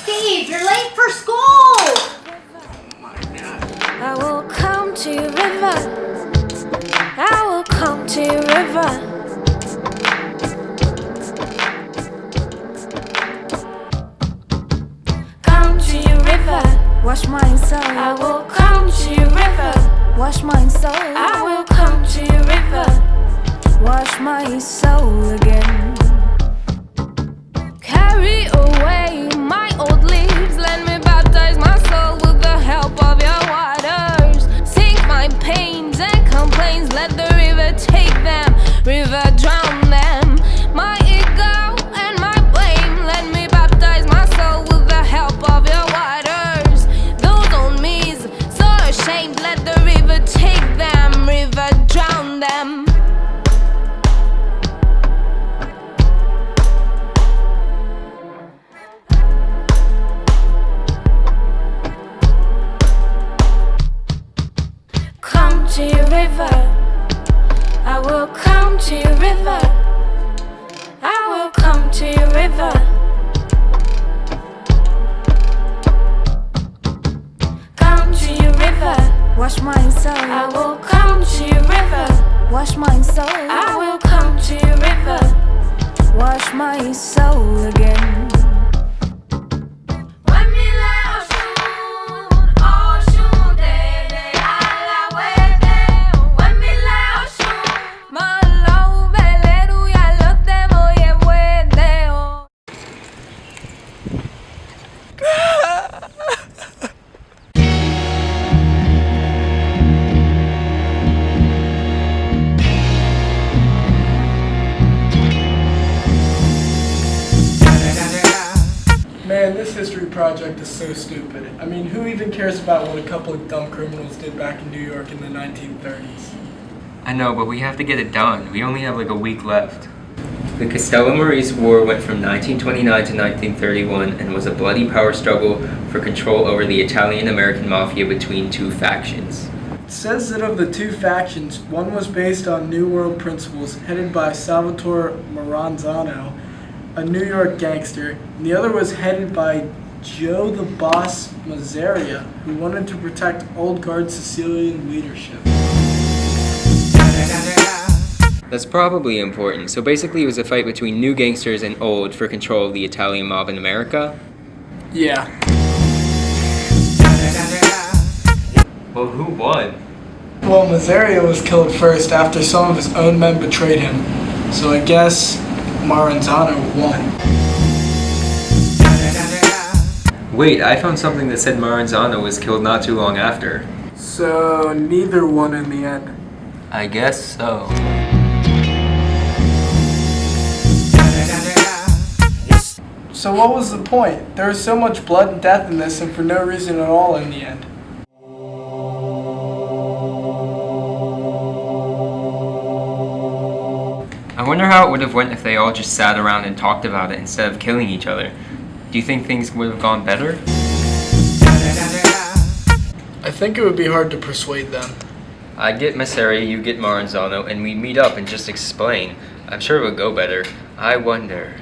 Steve, you're late for school! Oh my God. I will come to your river. I will come to your river. Come to your river. Wash my soul. I will come to your river. Wash my soul. I will come to your river. Wash my soul again. Carry away my old leaves. Let me baptize my soul with the help of your waters. Sink my pains and complaints. Let the river take them. River drown them. My ego and my blame. Let me baptize my soul with the help of your waters. Those old me's so ashamed. Let the river take them. River drown them. To your river, I will come to your river. I will come to your river. Come to your river, wash my soul. I will come to your river, wash my soul. I will come to your river, wash my soul again. Man, this history project is so stupid. I mean, who even cares about what a couple of dumb criminals did back in New York in the 1930s? I know, but we have to get it done. We only have like a week left. The Castellammarese War went from 1929 to 1931 and was a bloody power struggle for control over the Italian-American mafia between two factions. It says that of the two factions, one was based on New World principles, headed by Salvatore Maranzano, a New York gangster, and the other was headed by Joe the Boss Mazzaria, who wanted to protect old guard Sicilian leadership. That's probably important. So basically it was a fight between new gangsters and old for control of the Italian mob in America? Yeah. Well, who won? Well, Mazzaria was killed first after some of his own men betrayed him, so I guess Maranzano won. Wait, I found something that said Maranzano was killed not too long after. So, neither won in the end. I guess so. So what was the point? There was so much blood and death in this and for no reason at all in the end. I wonder how it would have went if they all just sat around and talked about it instead of killing each other. Do you think things would have gone better? I think it would be hard to persuade them. I'd get Messeri, you get Maranzano, and we meet up and just explain. I'm sure it would go better. I wonder.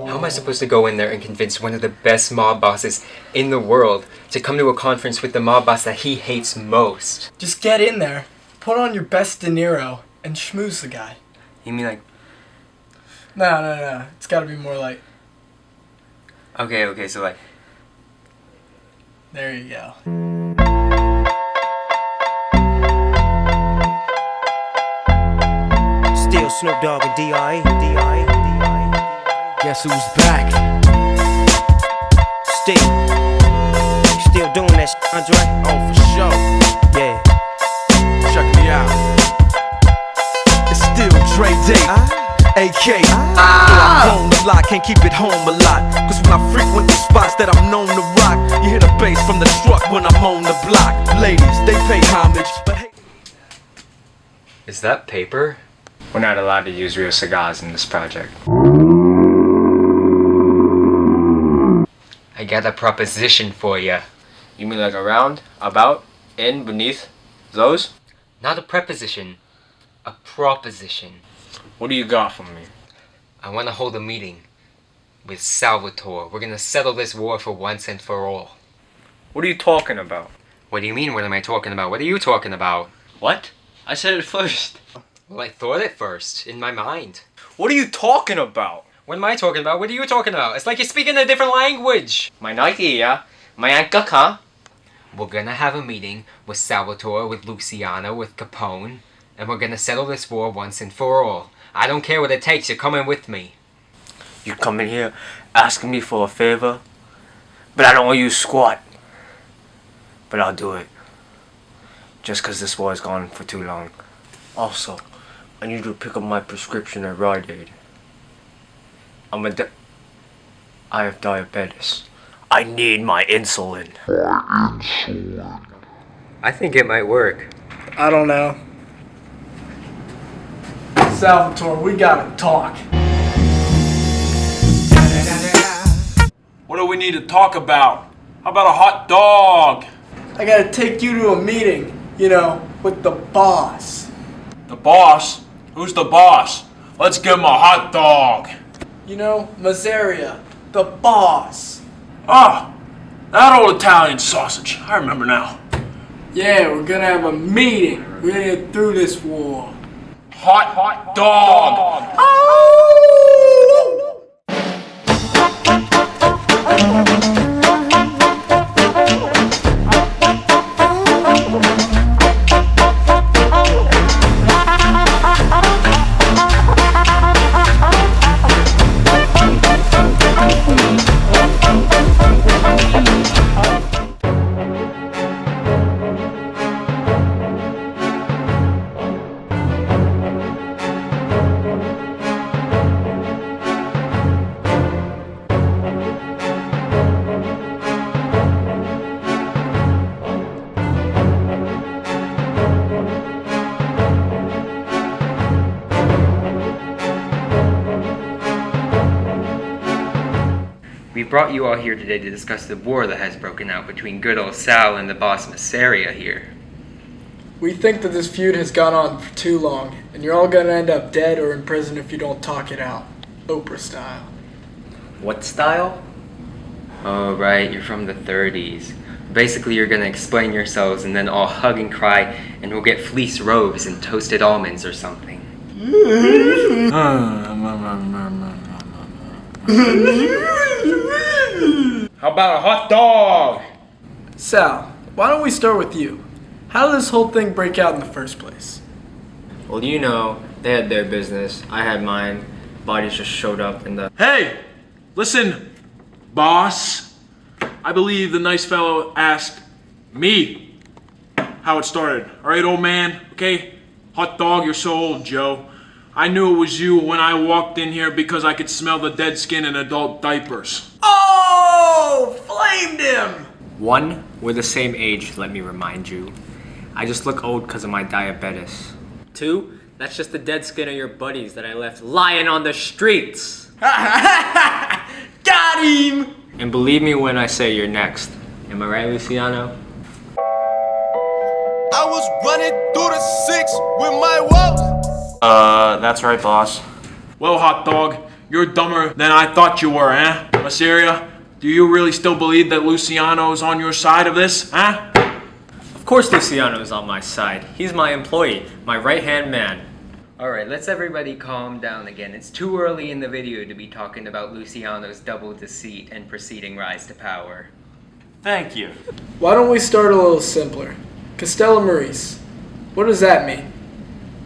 How am I supposed to go in there and convince one of the best mob bosses in the world to come to a conference with the mob boss that he hates most? Just get in there, put on your best De Niro, and schmooze the guy. You mean like... No. It's gotta be more like... Okay, so like... There you go. Still Snoop Dogg and D.I. Guess who's back? Still doing that shit, Andre? Oh, for sure. Yeah. Check me out. It's still Dre Day. AK. I'm on the block, can't keep it home a lot. Cause when I frequent the spots that I'm known to rock, you hear the bass from the truck when I'm on the block. Ladies, they pay homage, but hey. Is that paper? We're not allowed to use real cigars in this project. I got a proposition for ya. You mean like around, about, in, beneath, those? Not a preposition, a proposition. What do you got for me? I want to hold a meeting with Salvatore. We're gonna settle this war for once and for all. What are you talking about? What do you mean, what am I talking about? What are you talking about? What? I said it first. Well, I thought it first, in my mind. What are you talking about? What am I talking about? What are you talking about? It's like you're speaking a different language. My idea. My ankaka. We're gonna have a meeting with Salvatore, with Luciano, with Capone, and we're gonna settle this war once and for all. I don't care what it takes, you're coming with me. You come in here asking me for a favor, but I don't want you to squat. But I'll do it. Just cause this war has gone for too long. Also, I need you to pick up my prescription at Rite Aid. I have diabetes. I need my insulin. I think it might work. I don't know. Salvatore, we gotta talk. What do we need to talk about? How about a hot dog? I gotta take you to a meeting, with the boss. The boss? Who's the boss? Let's give him a hot dog. Mazzeria, the boss. Ah, that old Italian sausage. I remember now. Yeah, we're gonna have a meeting. We're gonna get through this war. Hot dog. We brought you all here today to discuss the war that has broken out between good old Sal and the boss Masseria here. We think that this feud has gone on for too long, and you're all gonna end up dead or in prison if you don't talk it out. Oprah style. What style? Oh right, you're from the 30s. Basically you're gonna explain yourselves and then all hug and cry and we'll get fleece robes and toasted almonds or something. How about a hot dog? Sal, why don't we start with you? How did this whole thing break out in the first place? Well, they had their business. I had mine. Bodies just showed up in the... Hey, listen. Boss, I believe the nice fellow asked me how it started. All right, old man, okay? Hot dog, you're so old, Joe. I knew it was you when I walked in here because I could smell the dead skin in adult diapers. Oh, flamed him! One, we're the same age, let me remind you. I just look old because of my diabetes. Two, that's just the dead skin of your buddies that I left lying on the streets. Got him! And believe me when I say you're next. Am I right, Luciano? I was running through the six with my woes. That's right, boss. Well, hot dog, you're dumber than I thought you were, eh? Masseria, do you really still believe that Luciano's on your side of this, huh? Of course Luciano's on my side. He's my employee, my right-hand man. Alright, let's everybody calm down again. It's too early in the video to be talking about Luciano's double deceit and preceding rise to power. Thank you. Why don't we start a little simpler? Castellammarese. What does that mean?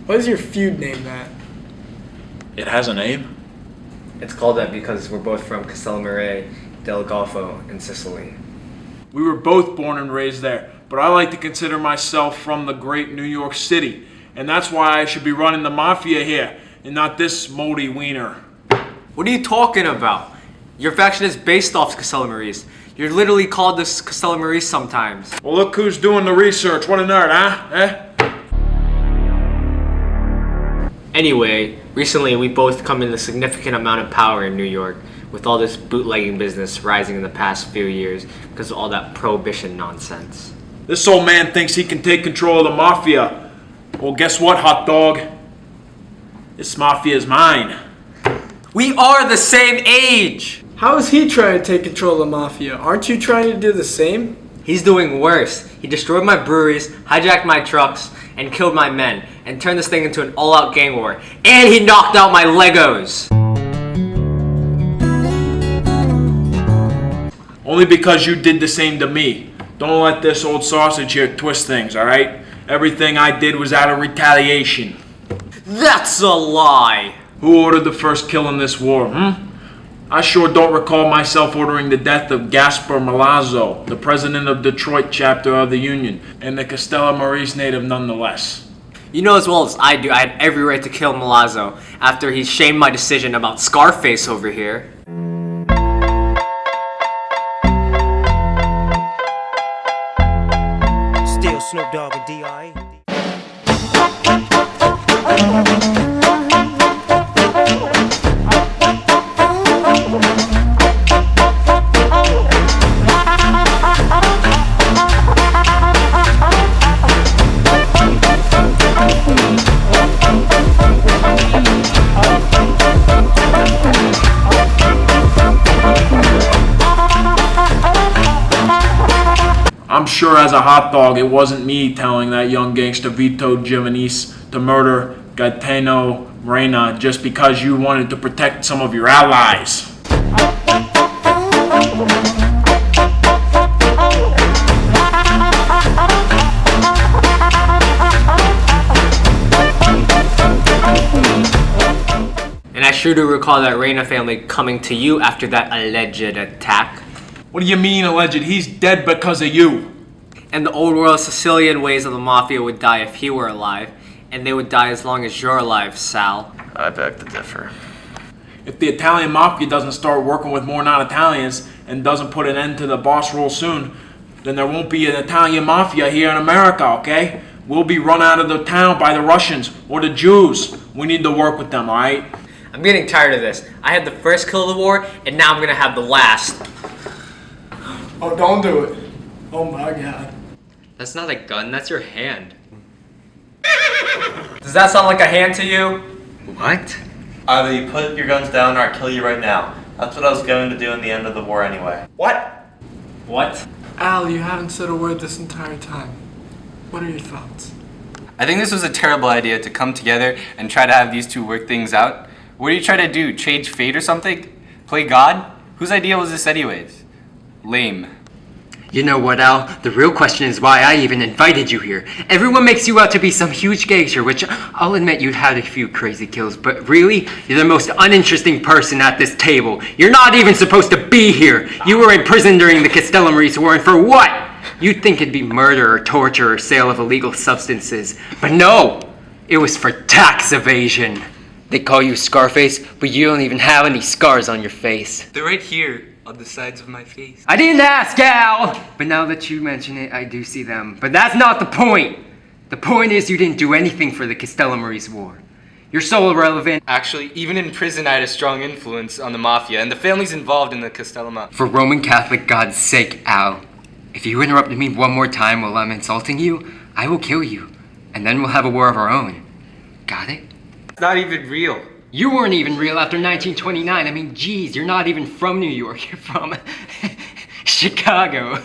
Why is your feud named that? It has a name? It's called that because we're both from Castellammarese, del Golfo, in Sicily. We were both born and raised there, but I like to consider myself from the great New York City, and that's why I should be running the mafia here, and not this moldy wiener. What are you talking about? Your faction is based off Castellammarese. You're literally called this Castellammarese sometimes. Well, look who's doing the research. What a nerd, huh? Eh? Anyway, recently we both come in a significant amount of power in New York, with all this bootlegging business rising in the past few years because of all that prohibition nonsense. This old man thinks he can take control of the mafia. Well, guess what, hot dog? This mafia is mine. We are the same age! How is he trying to take control of the mafia? Aren't you trying to do the same? He's doing worse. He destroyed my breweries, hijacked my trucks, and killed my men, and turned this thing into an all-out gang war. And he knocked out my Legos! Only because you did the same to me. Don't let this old sausage here twist things, alright? Everything I did was out of retaliation. That's a lie! Who ordered the first kill in this war, I sure don't recall myself ordering the death of Gaspar Milazzo, the president of Detroit chapter of the Union, and the Castellammarese native nonetheless. You know as well as I do, I had every right to kill Milazzo after he shamed my decision about Scarface over here. Still Snoop Dogg and D.I.E. I'm sure as a hot dog, it wasn't me telling that young gangster Vito Giovanis to murder Gaetano Reina just because you wanted to protect some of your allies. And I sure do recall that Reina family coming to you after that alleged attack. What do you mean, alleged? He's dead because of you. And the old world Sicilian ways of the mafia would die if he were alive, and they would die as long as you're alive, Sal. I beg to differ. If the Italian mafia doesn't start working with more non-Italians and doesn't put an end to the boss rule soon, then there won't be an Italian mafia here in America, okay? We'll be run out of the town by the Russians or the Jews. We need to work with them, alright? I'm getting tired of this. I had the first kill of the war, and now I'm gonna have the last. Oh, don't do it. Oh my god. That's not a gun, that's your hand. Does that sound like a hand to you? What? Either you put your guns down or I kill you right now. That's what I was going to do in the end of the war anyway. What? What? Al, you haven't said a word this entire time. What are your thoughts? I think this was a terrible idea to come together and try to have these two work things out. What are you trying to do? Change fate or something? Play God? Whose idea was this anyways? Lame. You know what, Al? The real question is why I even invited you here. Everyone makes you out to be some huge gangster, which I'll admit you'd had a few crazy kills, but really, you're the most uninteresting person at this table. You're not even supposed to be here. You were in prison during the Castellammarese War, and for what? You'd think it'd be murder or torture or sale of illegal substances. But no! It was for tax evasion. They call you Scarface, but you don't even have any scars on your face. They're right here on the sides of my face. I didn't ask, Al! But now that you mention it, I do see them. But that's not the point! The point is you didn't do anything for the Castellammarese War. You're so irrelevant. Actually, even in prison I had a strong influence on the Mafia and the families involved in the Castellammarese. For Roman Catholic God's sake, Al. If you interrupted me one more time while I'm insulting you, I will kill you. And then we'll have a war of our own. Got it? It's not even real. You weren't even real after 1929. I mean, geez, you're not even from New York. You're from Chicago.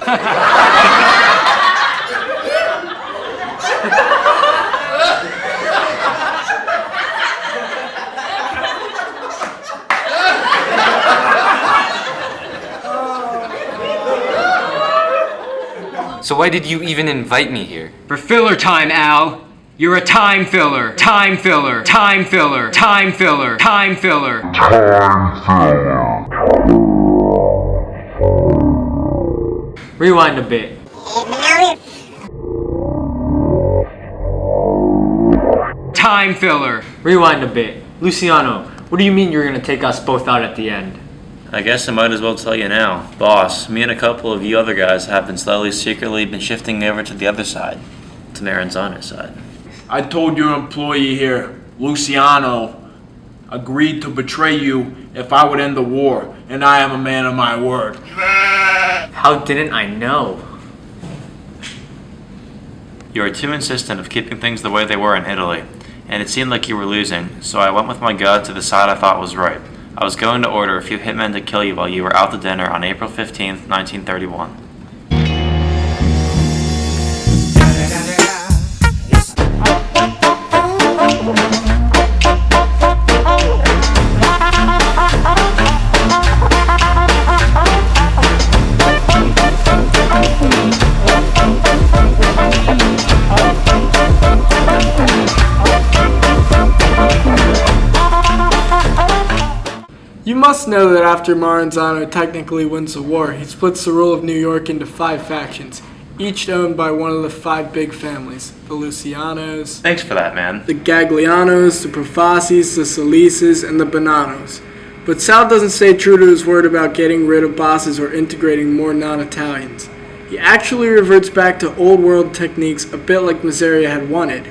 So why did you even invite me here? For filler time, Al. You're a time filler. Time filler. Time filler. Time filler. Time filler. Rewind a bit. Time filler. Rewind a bit. Luciano, what do you mean you're gonna take us both out at the end? I guess I might as well tell you now. Boss, me and a couple of you other guys have been secretly been shifting over to the other side. To Maranzano's side. I told your employee here, Luciano, agreed to betray you if I would end the war, and I am a man of my word. How didn't I know? You were too insistent of keeping things the way they were in Italy, and it seemed like you were losing, so I went with my gut to the side I thought was right. I was going to order a few hitmen to kill you while you were out to dinner on April 15th, 1931. You must know that after Maranzano technically wins the war, he splits the rule of New York into 5 factions, each owned by one of the 5 big families. The Lucianos, Thanks for that, man. the Gaglianos, the Profacis, the Solisas, and the Bonanos. But Sal doesn't stay true to his word about getting rid of bosses or integrating more non-Italians. He actually reverts back to old world techniques a bit like Miseria had wanted.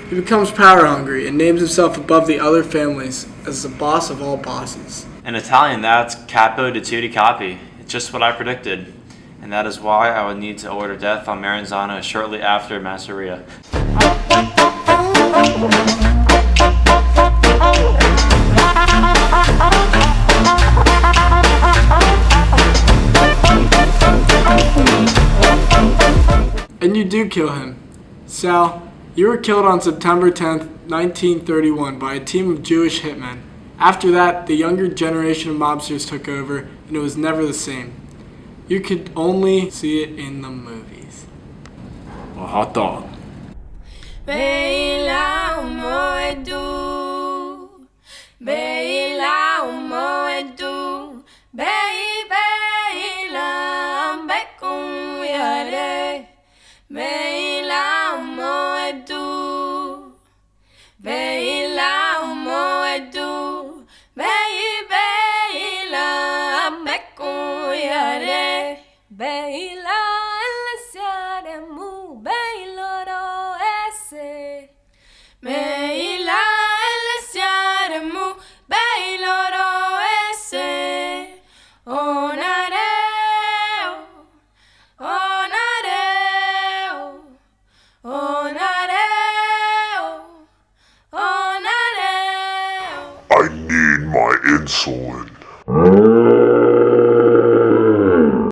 He becomes power hungry and names himself above the other families as the boss of all bosses. In Italian, that's capo di tutti capi. It's just what I predicted. And that is why I would need to order death on Maranzano shortly after Masseria. And you do kill him. Sal, you were killed on September 10th, 1931 by a team of Jewish hitmen. After that, the younger generation of mobsters took over, and it was never the same. You could only see it in the movies. A hot dog. I need my insulin.